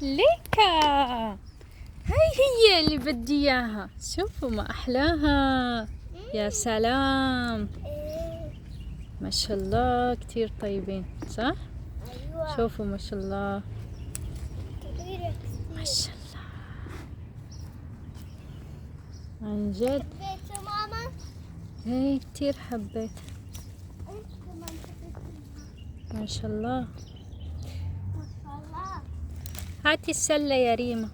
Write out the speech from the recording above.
ليكا، هاي هي اللي بدي اياها. شوفوا ما احلاها. يا سلام، ما شاء الله كتير طيبين صح؟ ايوه شوفوا ما شاء الله، كبيرة ما كتير. شاء الله عن جد. حبيت ماما؟ هي كتير حبيت، انت كمان حبيتها. ما شاء الله. ما شاء الله. هاتي السلة يا ريما.